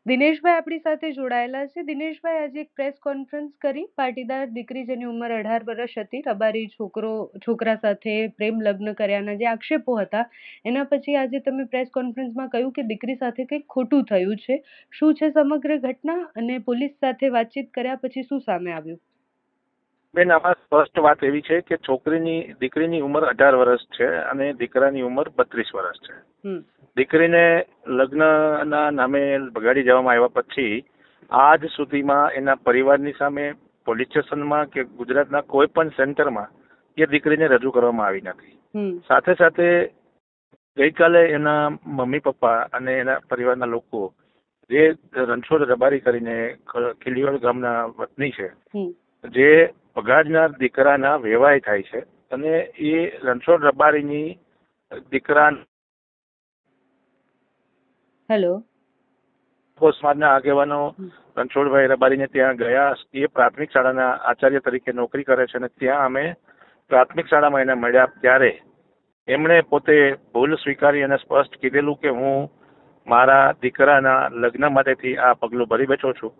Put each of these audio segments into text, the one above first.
દિનેશભાઈ આપણી સાથે જોડાયેલા છે. દિનેશભાઈ આજે એક પ્રેસ કોન્ફરન્સ કરી. પાટીદાર દીકરી જેની ઉંમર 18 વર્ષ હતી, રબારી છોકરા સાથે પ્રેમ લગ્ન કર્યાના જે આક્ષેપો હતા, એના પછી આજે તમે પ્રેસ કોન્ફરન્સમાં કહ્યું કે દીકરી સાથે કંઈક ખોટું થયું છે. શું છે સમગ્ર ઘટના અને પોલીસ સાથે વાતચીત કર્યા પછી શું સામે આવ્યું? બેન, આમાં સ્પષ્ટ વાત એવી છે કે દીકરીની ઉંમર 18 વર્ષ છે અને દીકરાની ઉંમર 32 વર્ષ છે. દીકરીને લગ્નના નામે બગાડી જવામાં આવ્યા પછી આજ સુધીમાં એના પરિવારની સામે, પોલીસ સ્ટેશનમાં કે ગુજરાતના કોઈ પણ સેન્ટરમાં એ દીકરીને રજૂ કરવામાં આવી નથી. સાથે સાથે ગઈકાલે એના મમ્મી પપ્પા અને એના પરિવારના લોકો જે રણછોડ રબારી કરીને ખીલીવાડ ગામના વતની છે, જે પગાડનાર દીકરાના વેવાય થાય છે, અને એ રણછોડ રબારીની દીકરા સમાજના આગેવાનો રણછોડભાઈ રબારીને ત્યાં ગયા. એ પ્રાથમિક શાળાના આચાર્ય તરીકે નોકરી કરે છે અને ત્યાં અમે પ્રાથમિક શાળામાં એને મળ્યા ત્યારે એમણે પોતે ભૂલ સ્વીકારી અને સ્પષ્ટ કીધેલું કે હું મારા દીકરાના લગ્ન માટેથી આ પગલું ભરી બેઠો છું.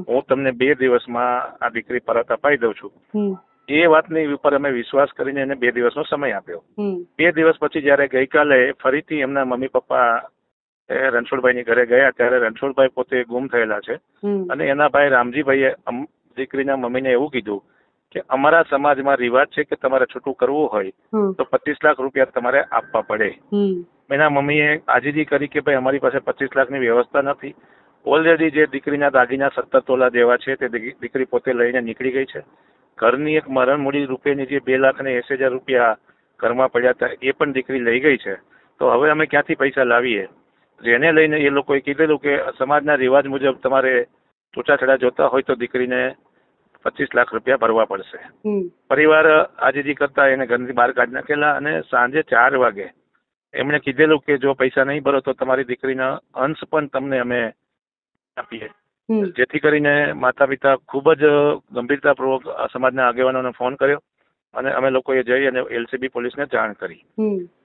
હું તમને 2 દિવસમાં આ દીકરી પરત અપાઈ દઉં છું. એ વાતની ઉપર અમે વિશ્વાસ કરીને એને 2 દિવસનો સમય આપ્યો. 2 દિવસ પછી જયારે ગઈકાલે ફરીથી એમના મમ્મી પપ્પા રણછોડભાઈની ઘરે ગયા ત્યારે રણછોડભાઈ પોતે ગુમ થયેલા છે અને એના ભાઈ રામજીભાઈએ દીકરીના મમ્મીને એવું કીધું કે અમારા સમાજમાં રિવાજ છે કે તમારે છૂટું કરવું હોય તો 25 લાખ રૂપિયા તમારે આપવા પડે. એના મમ્મીએ આજીજી કરી કે ભાઈ અમારી પાસે 25 લાખની વ્યવસ્થા નથી. ઓલરેડી જે દીકરીના દાગીના 17 તોલા જેવા છે તે દીકરી પોતે લઈને નીકળી ગઈ છે. ઘરની એક મરણ મૂડી રૂપિયાની જે 2,80,000 રૂપિયા ઘરમાં પડ્યા હતા એ પણ દીકરી લઈ ગઈ છે. તો હવે અમે ક્યાંથી પૈસા લાવીએ? જેને લઈને એ લોકોએ કીધેલું કે સમાજના રિવાજ મુજબ તમારે છૂટાછેડા જોતા હોય તો દીકરીને 25 લાખ રૂપિયા ભરવા પડશે. પરિવાર આજીજી કરતા એને ઘરની બહાર કાઢી નાખેલા અને સાંજે 4 વાગે એમણે કીધેલું કે જો પૈસા નહીં ભરો તો તમારી દીકરીના અંશ પણ તમને અમે આપીએ. જેથી કરીને માતા પિતા ખૂબ જ ગંભીરતાપૂર્વક સમાજના આગેવાનોને ફોન કર્યો અને અમે લોકોએ જઈ અને LCB પોલીસને જાણ કરી.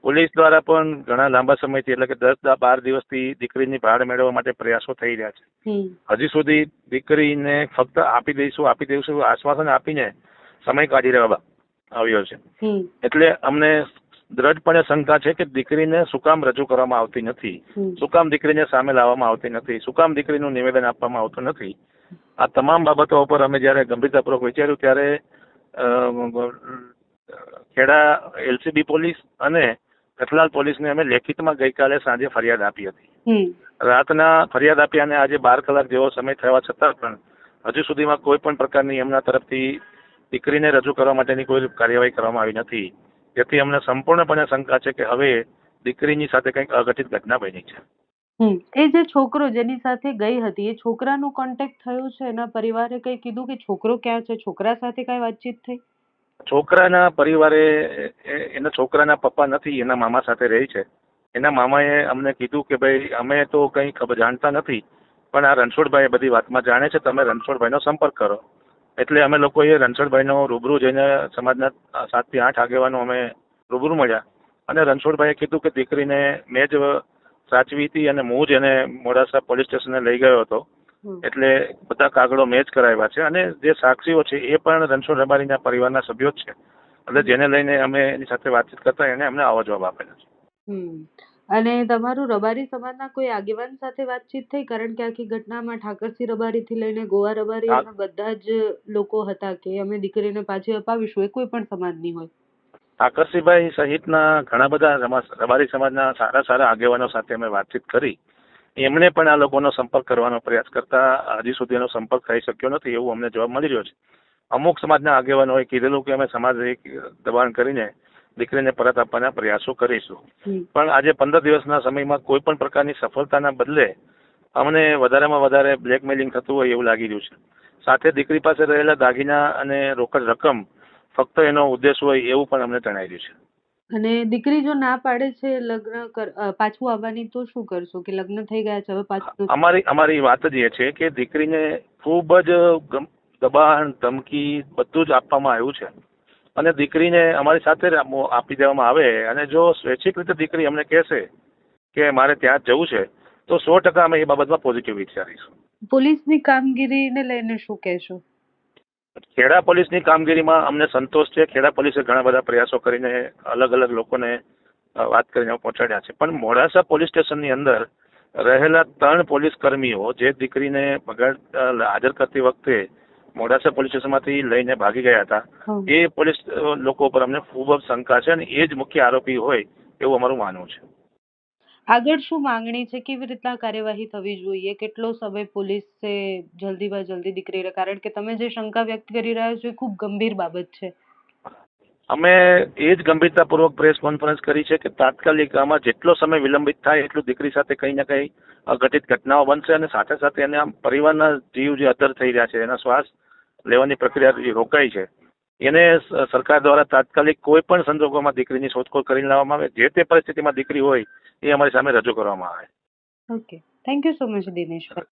પોલીસ દ્વારા પણ ઘણા લાંબા સમયથી, એટલે કે 10-12 દિવસથી દીકરીની ભાળ મેળવવા માટે પ્રયાસો થઈ રહ્યા છે. હજી સુધી દીકરીને ફક્ત આપી દઈશું આશ્વાસન આપીને સમય કાઢી રહેવા આવ્યો છે. એટલે અમને દ્રઢપણે શંકા છે કે દીકરીને શું કામ રજૂ કરવામાં આવતી નથી, શું કામ દીકરીને સામે લાવવામાં આવતી નથી, શું કામ દીકરીનું નિવેદન આપવામાં આવતું નથી. આ તમામ બાબતો ઉપર અમે જયારે ગંભીરતાપૂર્વક વિચાર્યું ત્યારે ખેડા LCB પોલીસ અને કઠલાલ પોલીસને અમે લેખિતમાં ગઈકાલે સાંજે ફરિયાદ આપી હતી. રાતના ફરિયાદ આપી અને આજે 12 કલાક જેવો સમય થવા છતાં પણ હજુ સુધીમાં કોઈ પણ પ્રકારની એમના તરફથી દીકરીને રજૂ કરવા માટેની કોઈ કાર્યવાહી કરવામાં આવી નથી. જેથી અમને સંપૂર્ણપણે શંકા છે કે હવે દીકરીની સાથે કંઈક અઘટિત ઘટના બની છે. એ જે છોકરો જેની સાથે ગઈ હતી એ છોકરાનો કોન્ટેક્ટ થયો છે? એના પરિવારે કઈ કીધું કે છોકરો ક્યાં છે? છોકરા સાથે કઈ વાતચીત થઈ? છોકરાના પરિવારે, એના છોકરાના પપ્પા નથી, એના મામા સાથે રહે છે. એના મામાએ અમને કીધું કે ભાઈ અમે તો કંઈ ખબર જાણતા નથી, પણ આ રણછોડભાઈ બધી વાતમાં જાણે છે, તમે રણછોડભાઈનો સંપર્ક કરો. એટલે અમે લોકોએ રણછોડભાઈનો રૂબરૂ જઈને સમાજના 7 થી 8 આગેવાનો અમે રૂબરૂ મળ્યા અને રણછોડભાઈએ કીધું કે દીકરીને મેં જ સાચવી હતી અને હું જ એને મોડાસા પોલીસ સ્ટેશને લઈ ગયો હતો. એટલે બધા કાગળો મેં જ કરાવ્યા છે અને જે સાક્ષીઓ છે એ પણ રણછોડ રબારીના પરિવારના સભ્યો જ છે. એટલે જેને લઈને અમે એની સાથે વાતચીત કરતા એને અમને આવો જવાબ આપેલો છે. અને તમારું રબારી સમાજના કોઈ આગેવાન સાથે વાતચીત થઈ? કારણ કે આખી ઘટનામાં ઠાકરસિંહ રબારી થી લઈને ગોવા રબારી અને બધા જ લોકો હતા કે અમે દીકરીને પાછી અપાવીશું, એ કોઈ પણ સમાજની હોય. ઠાકરસિંહભાઈ સહિતના ઘણા બધા રબારી સમાજના સારા આગેવાનો સાથે અમે વાતચીત કરી. એમણે પણ આ લોકોનો સંપર્ક કરવાનો પ્રયાસ કરતા હજી સુધી એનો સંપર્ક થઈ શક્યો નથી એવું અમને જવાબ મળી રહ્યો છે. અમુક સમાજના આગેવાનોએ કીધેલું કે અમે સમાજ દબાણ કરીને દીકરીને પરત આપવાના પ્રયાસો કરીશું. પણ આજે 15 દિવસના સમયમાં કોઈ પણ પ્રકારની સફળતાના બદલે અમને વધારેમાં વધારે બ્લેકમેલિંગ થતું હોય એવું લાગી રહ્યું છે. સાથે દીકરી પાસે રહેલા દાગીના અને રોકડ રકમ ફક્ત એનો ઉદ્દેશ હોય એવું પણ અમને જણાઈ રહ્યું છે. અને દીકરી જો ના પાડે છે લગ્ન પાછું આવવાની તો શું કરશો? કે લગ્ન થઈ ગયા છે હવે પાછું? અમારી વાત જ એ છે કે દીકરીને ખૂબ જ દબાણ, ધમકી બધું જ આપવામાં આવ્યું છે અને દીકરીને અમારી સાથે આપી દેવામાં આવે અને જો સ્વૈચ્છિક રીતે દીકરી અમને કહેશે કે મારે ત્યાં જ જવું છે તો 100% અમે એ બાબતમાં પોઝિટિવ વિચારીશું. પોલીસની કામગીરીને લઈને શું કહેશો? ખેડા પોલીસની કામગીરીમાં અમને સંતોષ છે. ખેડા પોલીસે ઘણા બધા પ્રયાસો કરીને અલગ અલગ લોકોને વાત કરીને પહોંચાડ્યા છે, પણ મોડાસા પોલીસ સ્ટેશનની અંદર રહેલા 3 પોલીસ કર્મીઓ જે દીકરીને હાજર કરતી વખતે મોડાસા પોલીસ સ્ટેશનમાંથી લઈને ભાગી ગયા હતા, એ પોલીસ લોકો પર અમને ખૂબ જ શંકા છે અને એ જ મુખ્ય આરોપી હોય એવું અમારું માનવું છે. આગળ શું માંગણી છે? કેવી રીતના કાર્યવાહી થવી જોઈએ? કેટલો સમય પોલીસે જલ્દીમાં જલ્દી દીકરીને, કારણ કે તમે જે શંકા વ્યક્ત કરી રહ્યા છો એ ખૂબ ગંભીર બાબત છે. અમે એ જ ગંભીરતાપૂર્વક પ્રેસ કોન્ફરન્સ કરી છે કે તાત્કાલિક આમાં જેટલો સમય વિલંબિત થાય એટલું દીકરી સાથે કંઈ ને કંઈ અઘટિત ઘટનાઓ બનશે અને સાથે સાથે એને આમ પરિવારના જીવ જે અદ્ધર થઈ રહ્યા છે, એના શ્વાસ લેવાની પ્રક્રિયા જે રોકાઈ છે, એને સરકાર દ્વારા તાત્કાલિક કોઈ પણ સંજોગોમાં દીકરીની શોધખોળ કરી લેવામાં આવે. જે તે પરિસ્થિતિમાં દીકરી હોય એ અમારી સામે રજૂ કરવામાં આવે. Okay, thank you so much Dineshbhai.